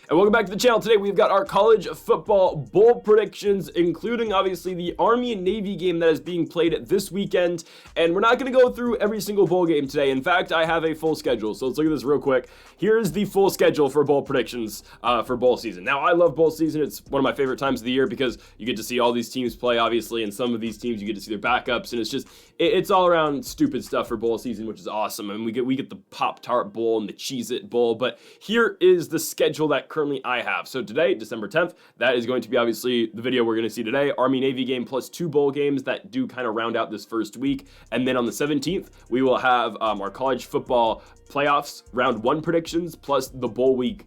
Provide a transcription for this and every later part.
And welcome back to the channel. Today we've got our college football bowl predictions, including obviously the Army and Navy game that is being played this weekend. And we're not going to go through every single bowl game today. In fact, I have a full schedule. So let's look at this real quick. Here's the full schedule for bowl predictions for bowl season. Now, I love bowl season. It's one of my favorite times of the year because you get to see all these teams play, obviously, and some of these teams you get to see their backups, and it's all around stupid stuff for bowl season, which is awesome. And we get the Pop-Tart Bowl and the Cheez-It Bowl, but here is the schedule that currently I have. So today, December 10th, that is going to be obviously the video we're going to see today. Army-Navy game plus 2 bowl games that do kind of round out this first week. And then on the 17th, we will have our college football playoffs round 1 predictions plus the bowl week,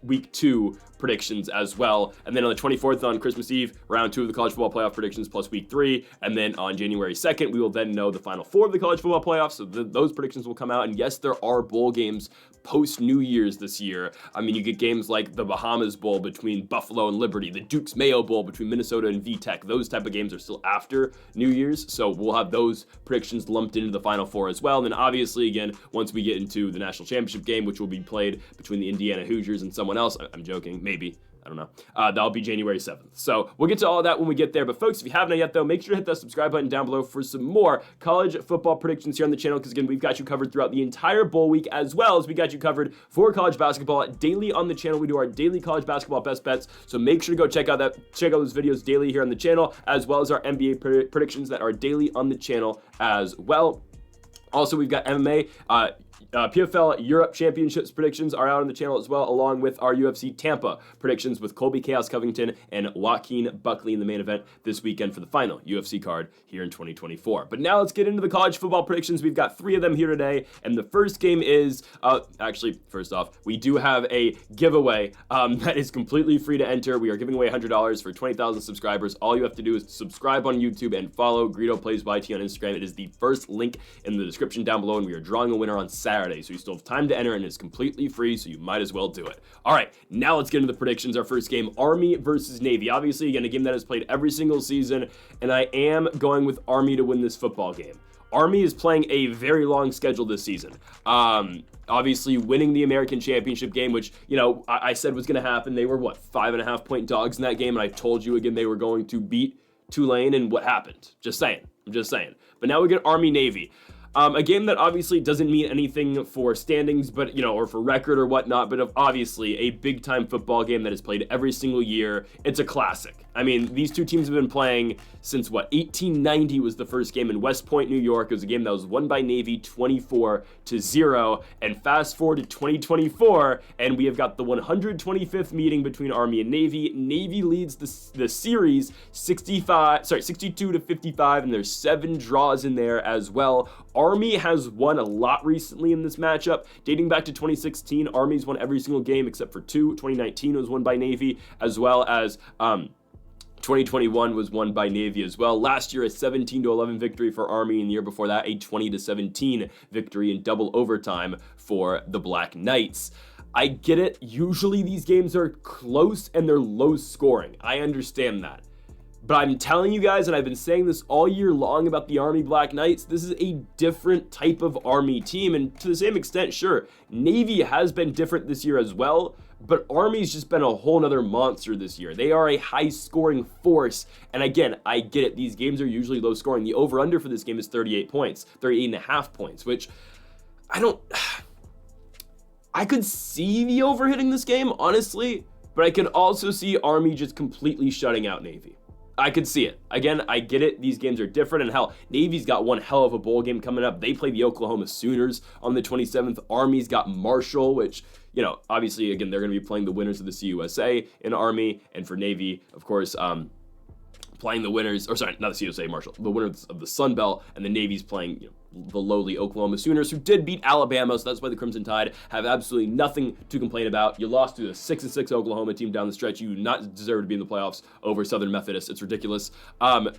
week 2 predictions as well. And then on the 24th on Christmas Eve, round 2 of the college football playoff predictions plus week 3. And then on January 2nd, we will then know the final 4 of the college football playoffs. So those predictions will come out. And yes, there are bowl games post New Year's this year. I mean, you get games like the Bahamas Bowl between Buffalo and Liberty, the Duke's Mayo Bowl between Minnesota and VTech. Those type of games are still after New Year's. So we'll have those predictions lumped into the final 4 as well. And then obviously, again, once we get into the national championship game, which will be played between the Indiana Hoosiers and someone else, I'm joking, maybe, I don't know. That'll be January 7th. So we'll get to all of that when we get there. But folks, if you haven't yet, though, make sure to hit that subscribe button down below for some more college football predictions here on the channel. Because again, we've got you covered throughout the entire bowl week, as well as we got you covered for college basketball daily on the channel. We do our daily college basketball best bets. So make sure to go check out those videos daily here on the channel, as well as our NBA predictions that are daily on the channel as well. Also, we've got MMA. PFL Europe Championships predictions are out on the channel as well, along with our UFC Tampa predictions with Colby Chaos Covington and Joaquin Buckley in the main event this weekend for the final UFC card here in 2024. But now let's get into the college football predictions. We've got 3 of them here today, and the first game is, actually, first off, we do have a giveaway that is completely free to enter. We are giving away $100 for 20,000 subscribers. All you have to do is subscribe on YouTube and follow Greedo Plays YT on Instagram. It is the first link in the description down below, and we are drawing a winner on Saturday. So you still have time to enter, and it's completely free, so you might as well do it. All right, now let's get into the predictions. Our first game, Army versus Navy. Obviously, again, a game that is played every single season, and I am going with Army to win this football game. Army is playing a very long schedule this season. Obviously, winning the American Championship game, which, I said was going to happen. They were, 5.5-point dogs in that game, and I told you again they were going to beat Tulane, and what happened? I'm just saying. But now we get Army-Navy. A game that obviously doesn't mean anything for standings, but, or for record or whatnot, but obviously a big-time football game that is played every single year. It's a classic. I mean, these two teams have been playing since, 1890 was the first game in West Point, New York. It was a game that was won by Navy 24-0, and fast forward to 2024, and we have got the 125th meeting between Army and Navy. Navy leads the series 62-55, and there's 7 draws in there as well. Army has won a lot recently in this matchup. Dating back to 2016, Army's won every single game except for 2. 2019 was won by Navy, as well as 2021 was won by Navy as well. Last year, a 17-11 victory for Army, and the year before that, a 20-17 victory in double overtime for the Black Knights. I get it. Usually these games are close and they're low scoring. I understand that. But I'm telling you guys, and I've been saying this all year long about the Army Black Knights, this is a different type of Army team. And to the same extent, sure, Navy has been different this year as well, but Army's just been a whole nother monster this year. They are a high-scoring force. And again, I get it. These games are usually low-scoring. The over-under for this game is 38 points, 38.5 points, which I could see the over hitting this game, honestly, but I could also see Army just completely shutting out Navy. I could see it. Again, I get it. These games are different, and hell, Navy's got one hell of a bowl game coming up. They play the Oklahoma Sooners on the 27th. Army's got Marshall, which, obviously, again, they're going to be playing the winners of the CUSA in Army, and for Navy, of course, playing the winners, or sorry, not the CUSA, Marshall, the winners of the Sun Belt, and the Navy's playing, the lowly Oklahoma Sooners, who did beat Alabama, so that's why the Crimson Tide have absolutely nothing to complain about. You lost to a 6-6 Oklahoma team down the stretch. You do not deserve to be in the playoffs over Southern Methodist. It's ridiculous. But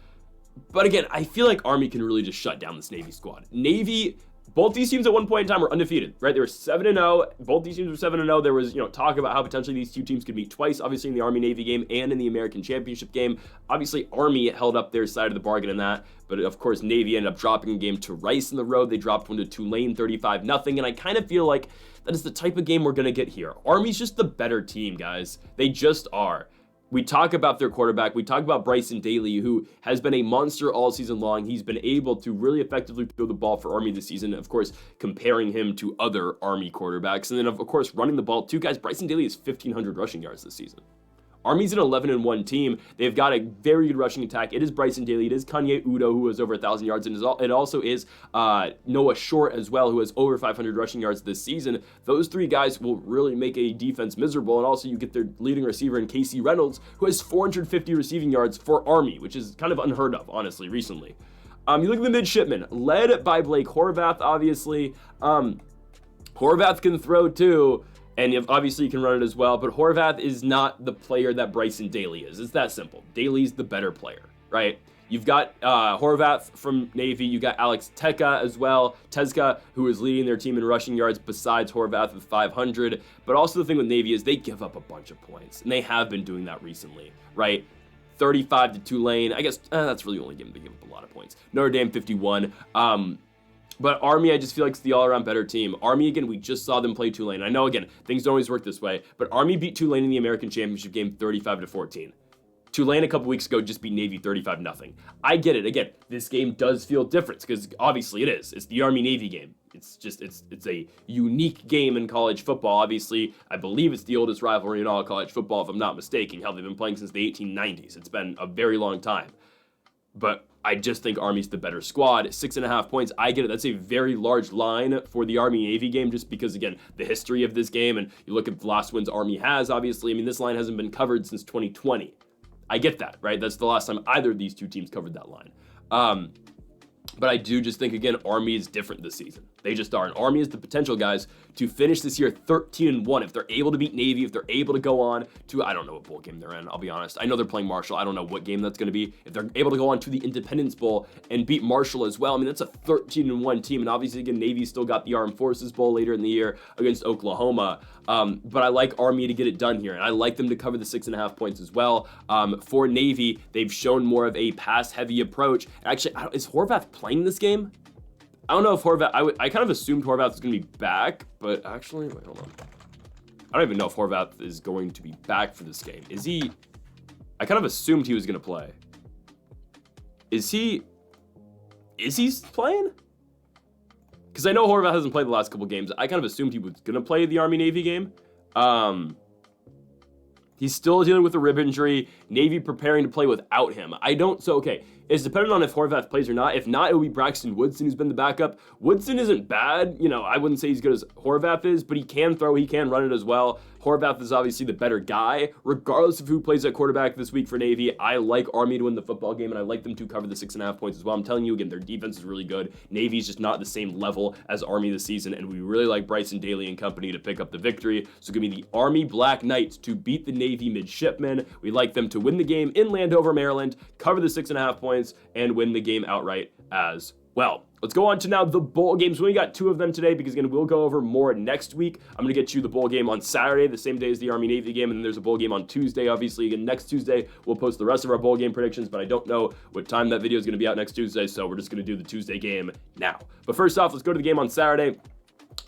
again, I feel like Army can really just shut down this Navy squad. Navy, both these teams at one point in time were undefeated, right? They were 7-0. Both these teams were 7-0. There was, talk about how potentially these two teams could meet twice, obviously in the Army-Navy game and in the American Championship game. Obviously, Army held up their side of the bargain in that, but of course, Navy ended up dropping a game to Rice in the road. They dropped one to Tulane 35-0, and I kind of feel like that is the type of game we're going to get here. Army's just the better team, guys. They just are. We talk about their quarterback. We talk about Bryson Daly, who has been a monster all season long. He's been able to really effectively throw the ball for Army this season. Of course, comparing him to other Army quarterbacks. And then, of course, running the ball too. Guys, Bryson Daly has 1,500 rushing yards this season. Army's an 11-1 team. They've got a very good rushing attack. It is Bryson Daly. It is Kanye Udo, who has over 1,000 yards. And it also is Noah Short as well, who has over 500 rushing yards this season. Those three guys will really make a defense miserable. And also you get their leading receiver in Casey Reynolds, who has 450 receiving yards for Army, which is kind of unheard of, honestly, recently. You look at the midshipmen, led by Blake Horvath, obviously. Horvath can throw too. And obviously you can run it as well, but Horvath is not the player that Bryson Daly is. It's that simple. Daly's the better player, right? You've got Horvath from Navy. You got Alex Tezka, who is leading their team in rushing yards besides Horvath with 500. But also the thing with Navy is they give up a bunch of points, and they have been doing that recently, right? 35 to Tulane. I guess that's really the only game they give up a lot of points. Notre Dame 51. But Army, I just feel like it's the all-around better team. Army, again, we just saw them play Tulane. I know, again, things don't always work this way, but Army beat Tulane in the American Championship game 35-14. Tulane a couple weeks ago just beat Navy 35-0. I get it. Again, this game does feel different because obviously it is. It's the Army-Navy game. It's a unique game in college football. Obviously, I believe it's the oldest rivalry in all college football, if I'm not mistaken. Hell, they've been playing since the 1890s. It's been a very long time. But I just think Army's the better squad. 6.5 points, I get it. That's a very large line for the Army-Navy game just because, again, the history of this game, and you look at the last wins Army has, obviously. I mean, this line hasn't been covered since 2020. I get that, right? That's the last time either of these two teams covered that line. But I do just think, again, Army is different this season. They just are. And Army has the potential, guys, to finish this year 13-1. If they're able to beat Navy, if they're able to go on to, I don't know what bowl game they're in, I'll be honest. I know they're playing Marshall. I don't know what game that's going to be. If they're able to go on to the Independence Bowl and beat Marshall as well, I mean, that's a 13-1 team. And obviously, again, Navy's still got the Armed Forces Bowl later in the year against Oklahoma. But I like Army to get it done here. And I like them to cover the 6.5 points as well. For Navy, they've shown more of a pass-heavy approach. Actually, is Horvath playing this game? I don't know if Horvath, I kind of assumed Horvath was going to be back, but actually, wait, hold on. I don't even know if Horvath is going to be back for this game. Is he? I kind of assumed he was going to play. Is he playing? Because I know Horvath hasn't played the last couple games. I kind of assumed he was going to play the Army-Navy game. He's still dealing with a rib injury. Navy preparing to play without him. Okay. It's dependent on if Horvath plays or not. If not, it will be Braxton Woodson who's been the backup. Woodson isn't bad. I wouldn't say he's good as Horvath is, but he can throw, he can run it as well. Horvath is obviously the better guy. Regardless of who plays at quarterback this week for Navy, I like Army to win the football game, and I like them to cover the 6.5 points as well. I'm telling you again, their defense is really good. Navy's just not the same level as Army this season, and we really like Bryson Daly and company to pick up the victory. So give me the Army Black Knights to beat the Navy Midshipmen. We like them to win the game in Landover, Maryland, cover the 6.5 points, and win the game outright as well. Let's go on to now the bowl games. We only got 2 of them today because, again, we'll go over more next week. I'm going to get you the bowl game on Saturday, the same day as the Army-Navy game, and then there's a bowl game on Tuesday, obviously. Again, next Tuesday, we'll post the rest of our bowl game predictions, but I don't know what time that video is going to be out next Tuesday, so we're just going to do the Tuesday game now. But first off, let's go to the game on Saturday.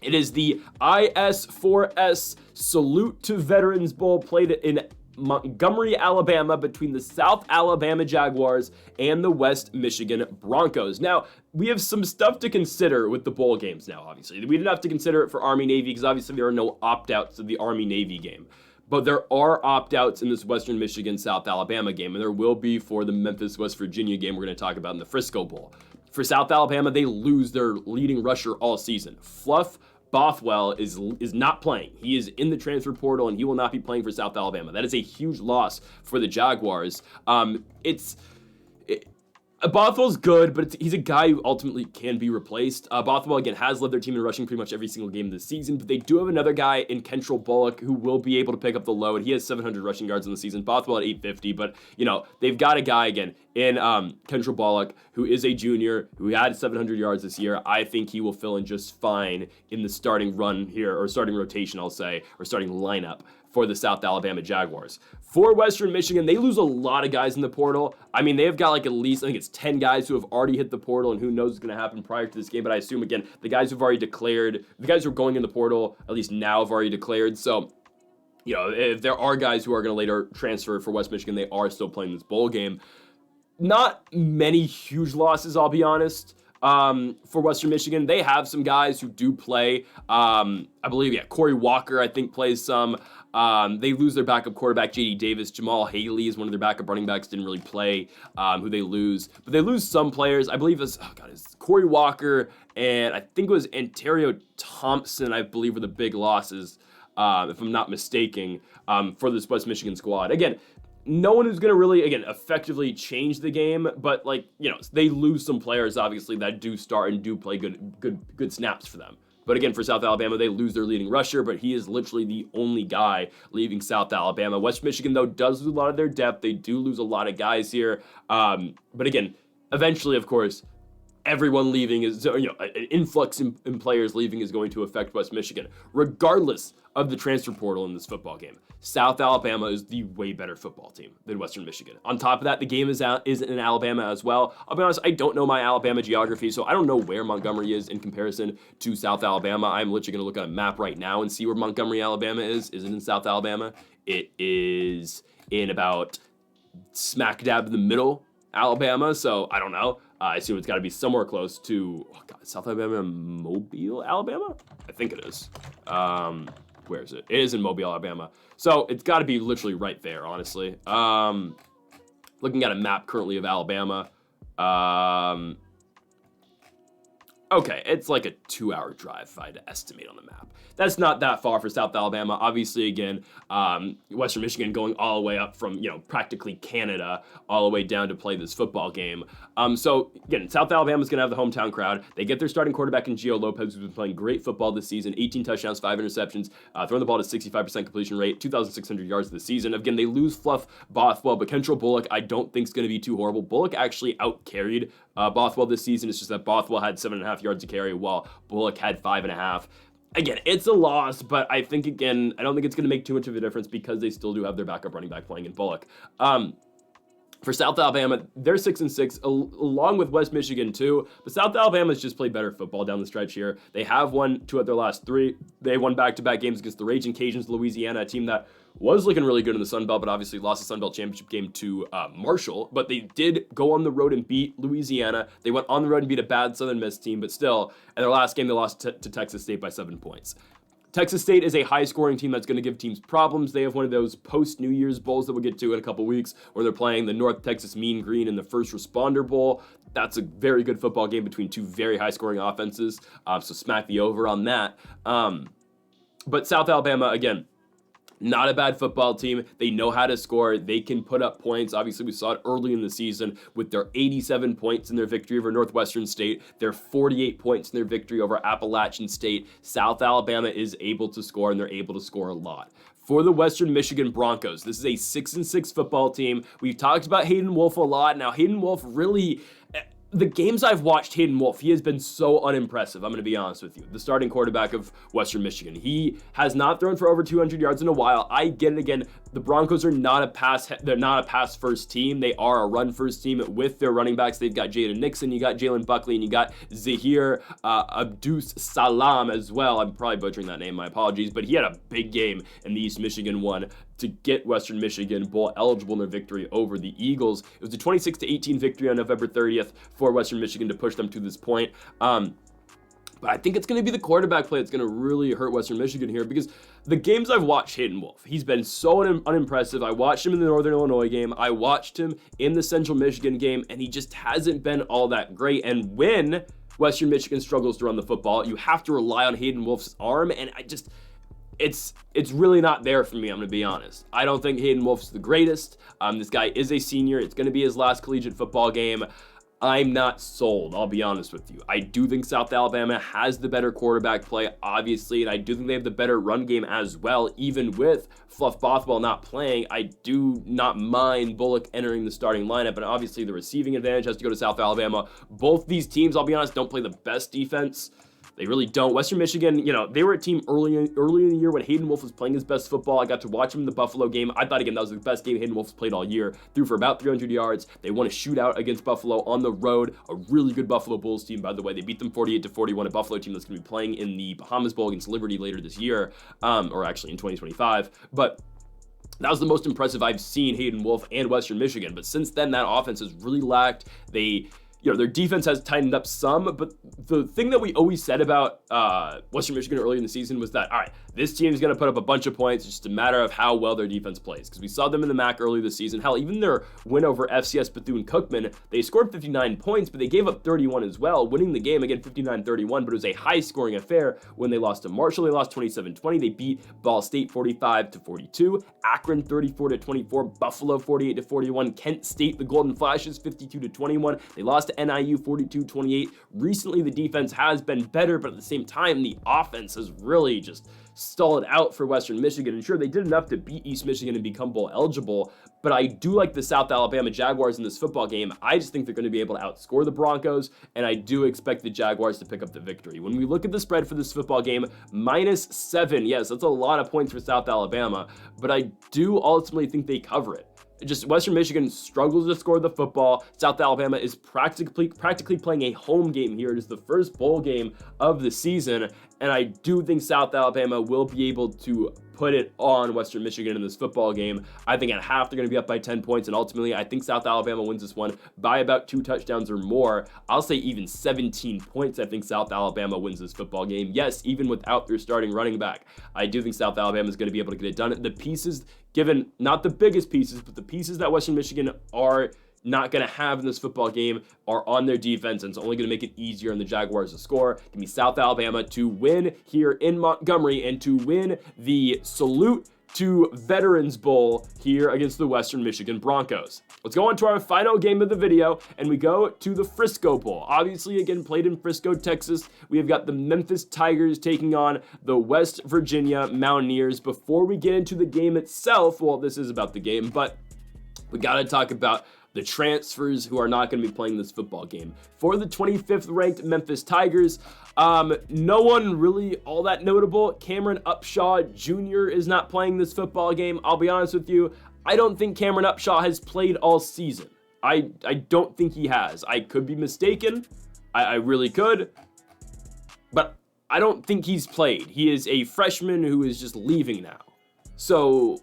It is the IS4S Salute to Veterans Bowl played in Montgomery, Alabama, between the South Alabama Jaguars and the West Michigan Broncos. Now, we have some stuff to consider with the bowl games now, obviously. We didn't have to consider it for Army-Navy because obviously there are no opt-outs to the Army-Navy game. But there are opt-outs in this Western Michigan-South Alabama game, and there will be for the Memphis-West Virginia game we're going to talk about in the Frisco Bowl. For South Alabama, they lose their leading rusher all season. Fluff Bothwell is not playing. He is in the transfer portal, and he will not be playing for South Alabama. That is a huge loss for the Jaguars. Bothwell's good, but he's a guy who ultimately can be replaced. Bothwell, again, has led their team in rushing pretty much every single game of the season, but they do have another guy in Kentrell Bullock who will be able to pick up the load. He has 700 rushing yards in the season, Bothwell at 850, but, they've got a guy, again, in Kentrell Bullock, who is a junior, who had 700 yards this year. I think he will fill in just fine in the starting run here, or starting rotation, I'll say, or starting lineup for the South Alabama Jaguars. For Western Michigan, they lose a lot of guys in the portal. I mean, they've got at least, I think it's 10 guys who have already hit the portal, and who knows what's going to happen prior to this game, but I assume, again, the guys who've already declared, the guys who are going in the portal, at least now have already declared, so if there are guys who are going to later transfer for West Michigan, they are still playing this bowl game. Not many huge losses, I'll be honest. For Western Michigan, they have some guys who do play. I believe, Corey Walker, I think, plays some. They lose their backup quarterback, J.D. Davis. Jamal Haley is one of their backup running backs, didn't really play, who they lose. But they lose some players. I believe it's Corey Walker, and I think it was Ontario Thompson, I believe, were the big losses, if I'm not mistaken, for this West Michigan squad. Again, no one who's going to really, again, effectively change the game, but they lose some players, obviously, that do start and do play good snaps for them. But again, for South Alabama, they lose their leading rusher, but he is literally the only guy leaving South Alabama. West Michigan, though, does lose a lot of their depth. They do lose a lot of guys here. But again, eventually, of course, everyone leaving is, an influx in players leaving is going to affect West Michigan, regardless of the transfer portal in this football game. South Alabama is the way better football team than Western Michigan. On top of that, the game is in Alabama as well. I'll be honest, I don't know my Alabama geography, so I don't know where Montgomery is in comparison to South Alabama. I'm literally going to look at a map right now and see where Montgomery, Alabama is. Is it in South Alabama? It is in about smack dab in the middle, Alabama, so I don't know. I assume it's got to be somewhere close to, South Alabama, Mobile, Alabama? I think it is. Where is it? It is in Mobile, Alabama. So it's got to be literally right there, honestly. Looking at a map currently of Alabama. Okay, it's like a 2-hour drive if I had to estimate on the map. That's not that far for South Alabama. Obviously, again, Western Michigan going all the way up from, practically Canada all the way down to play this football game. So, again, South Alabama's going to have the hometown crowd. They get their starting quarterback in Gio Lopez, who's been playing great football this season. 18 touchdowns, 5 interceptions, throwing the ball to 65% completion rate, 2,600 yards this season. Again, they lose Fluff Bothwell, but Kentrell Bullock I don't think is going to be too horrible. Bullock actually out-carried Bothwell this season. It's just that Bothwell had 7.5 yards to carry while Bullock had 5.5. Again, it's a loss, but I think, again, I don't think it's going to make too much of a difference because they still do have their backup running back playing in Bullock. For South Alabama, they're 6-6, along with West Michigan too. But South Alabama's just played better football down the stretch here. They have won 2 of their last 3. They won back-to-back games against the Raging Cajuns, Louisiana, a team that was looking really good in the Sun Belt, but obviously lost the Sun Belt championship game to Marshall. But they did go on the road and beat Louisiana. They went on the road and beat a bad Southern Miss team, but still, in their last game, they lost to Texas State by 7 points. Texas State is a high-scoring team that's going to give teams problems. They have one of those post-New Year's Bowls that we'll get to in a couple weeks where they're playing the North Texas Mean Green in the First Responder Bowl. That's a very good football game between 2 very high-scoring offenses, so smack the over on that. But South Alabama, again, not a bad football team. They know how to score. They can put up points. Obviously, we saw it early in the season with their 87 points in their victory over Northwestern State, their 48 points in their victory over Appalachian State. South Alabama is able to score, and they're able to score a lot. For the Western Michigan Broncos, this is a 6-6 football team. We've talked about Hayden Wolf a lot. Now, Hayden Wolf really... The games I've watched Hayden Wolf, he has been so unimpressive, I'm going to be honest with you. The starting quarterback of Western Michigan. He has not thrown for over 200 yards in a while. I get it again. The Broncos are not a pass first team. They are a run first team with their running backs. They've got Jaden Nixon, you got Jalen Buckley, and you got Zahir Abdus Salam as well. I'm probably butchering that name, my apologies, but he had a big game in the East Michigan one to get Western Michigan bowl eligible in their victory over the Eagles. It was a 26-18 victory on November 30th for Western Michigan to push them to this point. But I think it's going to be the quarterback play that's going to really hurt Western Michigan here because the games I've watched Hayden Wolf, he's been so unimpressive. I watched him in the Northern Illinois game. I watched him in the Central Michigan game, and he just hasn't been all that great. And when Western Michigan struggles to run the football, you have to rely on Hayden Wolf's arm, and it's really not there for me, I'm going to be honest. I don't think Hayden Wolf's the greatest. This guy is a senior. It's going to be his last collegiate football game. I'm not sold, I'll be honest with you. I do think South Alabama has the better quarterback play, obviously, and I do think they have the better run game as well. Even with Fluff Bothwell not playing, I do not mind Bullock entering the starting lineup, and obviously the receiving advantage has to go to South Alabama. Both these teams, I'll be honest, don't play the best defense. They really don't. Western Michigan, they were a team early in the year when Hayden Wolff was playing his best football. I got to watch him in the Buffalo game. I thought, again, that was the best game Hayden Wolff's played all year. Threw for about 300 yards. They won a shootout against Buffalo on the road. A really good Buffalo Bulls team, by the way. They beat them 48-41, a Buffalo team that's going to be playing in the Bahamas Bowl against Liberty later this year, or actually in 2025. But that was the most impressive I've seen Hayden Wolff and Western Michigan. But since then, that offense has really lacked. Their defense has tightened up some, but the thing that we always said about Western Michigan early in the season was that, all right, this team is going to put up a bunch of points. It's just a matter of how well their defense plays, because we saw them in the MAC early this season. Hell, even their win over FCS Bethune-Cookman, they scored 59 points, but they gave up 31 as well, winning the game, again, 59-31, but it was a high-scoring affair. When they lost to Marshall, they lost 27-20. They beat Ball State 45-42, Akron 34-24, Buffalo 48-41, Kent State, the Golden Flashes, 52-21. They lost to NIU 42-28. Recently, the defense has been better, but at the same time, the offense has really just stalled out for Western Michigan. And sure, they did enough to beat East Michigan and become bowl eligible, but I do like the South Alabama Jaguars in this football game. I just think they're going to be able to outscore the Broncos, and I do expect the Jaguars to pick up the victory. When we look at the spread for this football game, -7, yes, that's a lot of points for South Alabama, but I do ultimately think they cover it. Just Western Michigan struggles to score the football. South Alabama is practically playing a home game here. It is the first bowl game of the season, and I do think South Alabama will be able to put it on Western Michigan in this football game. I think at half they're going to be up by 10 points, and ultimately I think South Alabama wins this one by about 2 touchdowns or more. I'll say even 17 points. I think South Alabama wins this football game. Yes, even without their starting running back, I do think South Alabama is going to be able to get it done. The pieces given, not the biggest pieces, but the pieces that Western Michigan are not going to have in this football game are on their defense, and it's only going to make it easier on the Jaguars to score. Give me South Alabama to win here in Montgomery and to win the Salute to Veterans Bowl here against the Western Michigan Broncos. Let's go on to our final game of the video, and we go to the Frisco Bowl. Obviously, again, played in Frisco, Texas. We have got the Memphis Tigers taking on the West Virginia Mountaineers. Before we get into the game itself, well, this is about the game, but we got to talk about the transfers who are not going to be playing this football game. For the 25th ranked Memphis Tigers, no one really all that notable. Cameron Upshaw Jr. is not playing this football game. I'll be honest with you, I don't think Cameron Upshaw has played all season. I don't think he has. I could be mistaken. I really could. But I don't think he's played. He is a freshman who is just leaving now. So,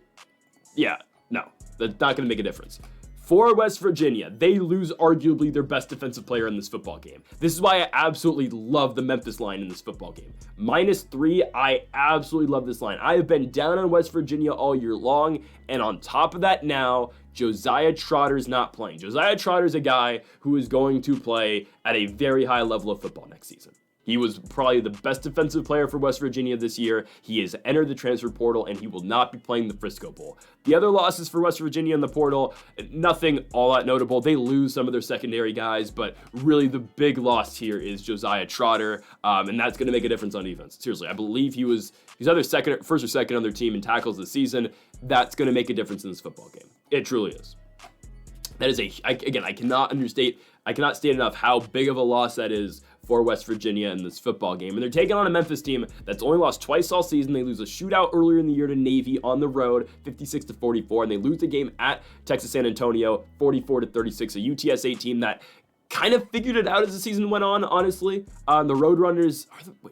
yeah, no, that's not going to make a difference. For West Virginia, they lose arguably their best defensive player in this football game. This is why I absolutely love the Memphis line in this football game. -3, I absolutely love this line. I have been down on West Virginia all year long, and on top of that now, Josiah Trotter's not playing. Josiah Trotter's a guy who is going to play at a very high level of football next season. He was probably the best defensive player for West Virginia this year. He has entered the transfer portal, and he will not be playing the Frisco Bowl. The other losses for West Virginia in the portal, nothing all that notable. They lose some of their secondary guys, but really the big loss here is Josiah Trotter, and that's going to make a difference on defense. Seriously, I believe he's either first or second on their team in tackles this season. That's going to make a difference in this football game. It truly is. That is I cannot state enough how big of a loss that is for West Virginia in this football game. And they're taking on a Memphis team that's only lost twice all season. They lose a shootout earlier in the year to Navy on the road, 56-44, and they lose the game at Texas San Antonio, 44-36, a UTSA team that kind of figured it out as the season went on, honestly. The Roadrunners,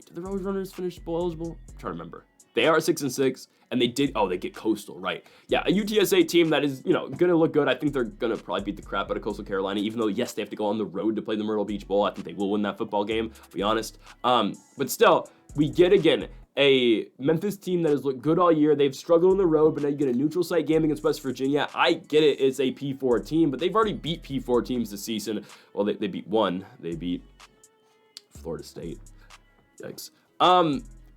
did the Roadrunners finish bowl eligible? I'm trying to remember. They are 6-6. And they get Coastal, right? Yeah, a UTSA team that is, going to look good. I think they're going to probably beat the crap out of Coastal Carolina, even though, yes, they have to go on the road to play the Myrtle Beach Bowl. I think they will win that football game, to be honest. But still, we get, again, a Memphis team that has looked good all year. They've struggled on the road, but now you get a neutral site game against West Virginia. I get it, it's a P4 team, but they've already beat P4 teams this season. Well, they beat one. They beat Florida State. Yikes.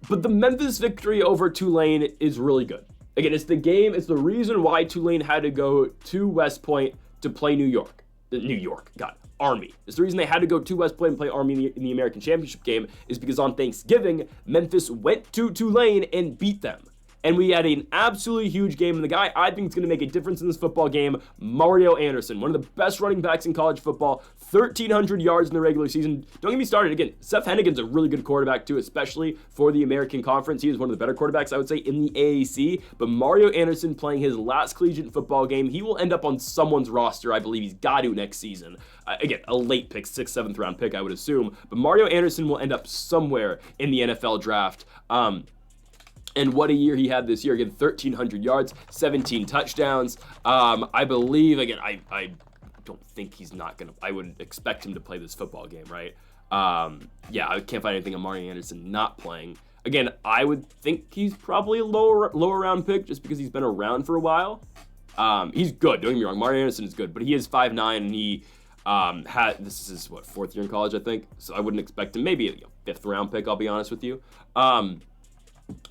But the Memphis victory over Tulane is really good. Again, it's the reason why Tulane had to go to West Point to play Army. It's the reason they had to go to West Point and play Army in the American Championship game, is because on Thanksgiving, Memphis went to Tulane and beat them. And we had an absolutely huge game, and the guy I think is going to make a difference in this football game, Mario Anderson, one of the best running backs in college football, 1,300 yards in the regular season. Don't get me started. Again, Seth Hennigan's a really good quarterback too, especially for the American Conference. He is one of the better quarterbacks, I would say, in the AAC. But Mario Anderson playing his last collegiate football game, he will end up on someone's roster. I believe he's got to next season. Again, a late pick, 6th, 7th round pick, I would assume. But Mario Anderson will end up somewhere in the NFL draft. And what a year he had this year. Again, 1,300 yards, 17 touchdowns. I believe, again, I don't think he's not going to, I would expect him to play this football game, right? Yeah, I can't find anything on Mario Anderson not playing. Again, I would think he's probably a lower round pick just because he's been around for a while. He's good, don't get me wrong. Mario Anderson is good, but he is 5'9", and he this is his, 4th year in college, I think. So I wouldn't expect him, maybe a 5th round pick, I'll be honest with you.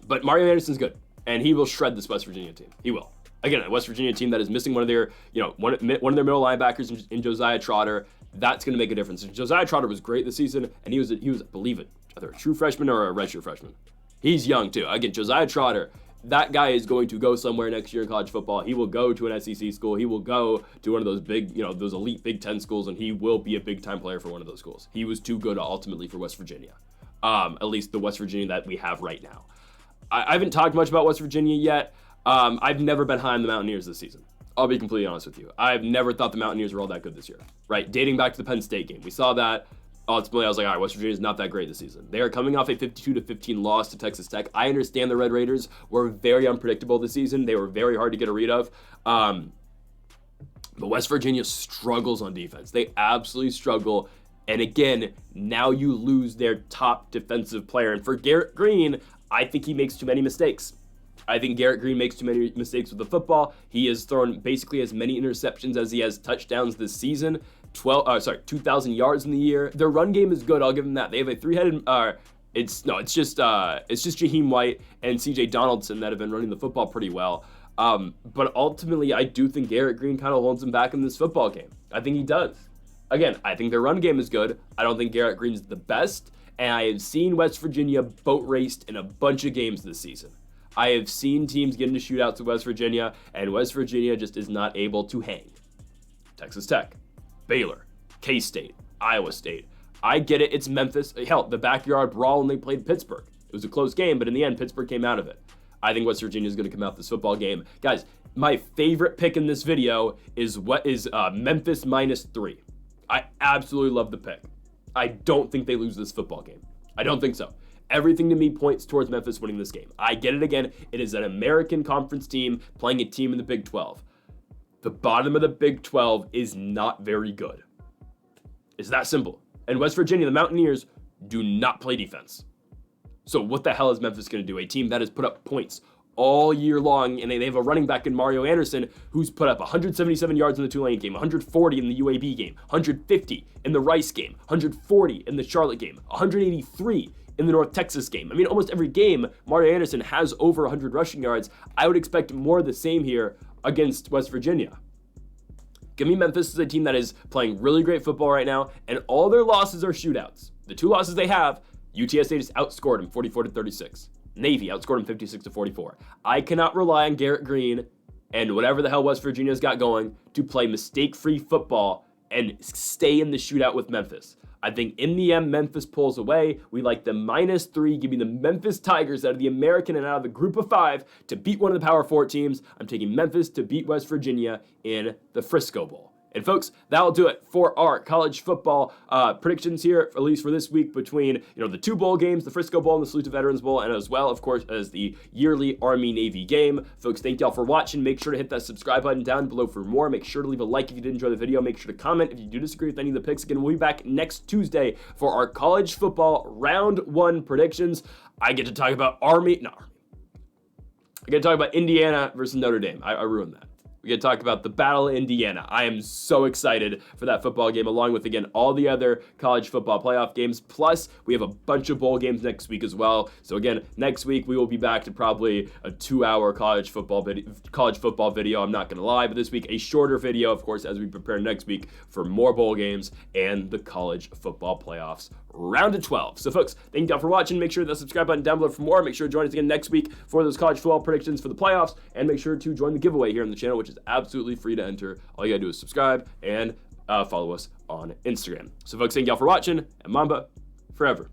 But Mario Anderson's good, and he will shred this West Virginia team. He will. Again, a West Virginia team that is missing one of their, one of their middle linebackers in Josiah Trotter. That's going to make a difference. Josiah Trotter was great this season, and he was, I believe it, either a true freshman or a redshirt freshman. He's young too. Again, Josiah Trotter, that guy is going to go somewhere next year in college football. He will go to an SEC school. He will go to one of those big, those elite Big Ten schools, and he will be a big time player for one of those schools. He was too good ultimately for West Virginia, at least the West Virginia that we have right now. I haven't talked much about West Virginia yet. I've never been high on the Mountaineers this season. I'll be completely honest with you. I've never thought the Mountaineers were all that good this year, right? Dating back to the Penn State game. We saw that. Ultimately, I was like, all right, West Virginia's not that great this season. They are coming off a 52-15 loss to Texas Tech. I understand the Red Raiders were very unpredictable this season. They were very hard to get a read of. But West Virginia struggles on defense. They absolutely struggle. And again, now you lose their top defensive player. And for Garrett Green, I think he makes too many mistakes. I think Garrett Green makes too many mistakes with the football. He has thrown basically as many interceptions as he has touchdowns this season. 2,000 yards in the year. Their run game is good. I'll give them that. They have a three-headed. It's just Jaheim White and C.J. Donaldson that have been running the football pretty well. But ultimately, I do think Garrett Green kind of holds them back in this football game. I think he does. Again, I think their run game is good. I don't think Garrett Green's the best. And I have seen West Virginia boat raced in a bunch of games this season. I have seen teams get into shootouts with West Virginia, and West Virginia just is not able to hang. Texas Tech, Baylor, K-State, Iowa State. I get it, it's Memphis. Hell, the backyard brawl when they played Pittsburgh. It was a close game, but in the end, Pittsburgh came out of it. I think West Virginia is going to come out this football game. Guys, my favorite pick in this video is Memphis -3. I absolutely love the pick. I don't think they lose this football game. I don't think so. Everything to me points towards Memphis winning this game. I get it again. It is an American Conference team playing a team in the Big 12. The bottom of the Big 12 is not very good. It's that simple. And West Virginia, the Mountaineers, do not play defense. So what the hell is Memphis going to do? A team that has put up points all year long, and they have a running back in Mario Anderson who's put up 177 yards in the Tulane game, 140 in the UAB game, 150 in the Rice game, 140 in the Charlotte game, 183 in the North Texas game. I mean, almost every game, Mario Anderson has over 100 rushing yards. I would expect more of the same here against West Virginia. Give me Memphis as a team that is playing really great football right now, and all their losses are shootouts. The 2 losses they have, UTSA just outscored them 44-36. Navy outscored them 56-44. I cannot rely on Garrett Green and whatever the hell West Virginia's got going to play mistake-free football and stay in the shootout with Memphis. I think in the end, Memphis pulls away. We like the -3. Give me the Memphis Tigers out of the American and out of the group of 5 to beat one of the Power 4 teams. I'm taking Memphis to beat West Virginia in the Frisco Bowl. And folks, that'll do it for our college football predictions here, at least for this week, between the 2 bowl games, the Frisco Bowl and the Salute to Veterans Bowl, and as well, of course, as the yearly Army-Navy game. Folks, thank y'all for watching. Make sure to hit that subscribe button down below for more. Make sure to leave a like if you did enjoy the video. Make sure to comment if you do disagree with any of the picks. Again, we'll be back next Tuesday for our college football round 1 predictions. I get to talk about I get to talk about Indiana versus Notre Dame. I ruined that. we get to talk about the Battle of Indiana. I am so excited for that football game, along with, again, all the other college football playoff games. Plus, we have a bunch of bowl games next week as well. So again, next week we will be back to probably a 2-hour college football video. I'm not going to lie, but this week a shorter video, of course, as we prepare next week for more bowl games and the college football playoffs round of 12. So folks, thank you all for watching. Make sure to subscribe button down below for more. Make sure to join us again next week for those college football predictions for the playoffs, and make sure to join the giveaway here on the channel, which is absolutely free to enter. All you gotta do is subscribe and follow us on Instagram. So folks, thank you all for watching, and Mamba forever.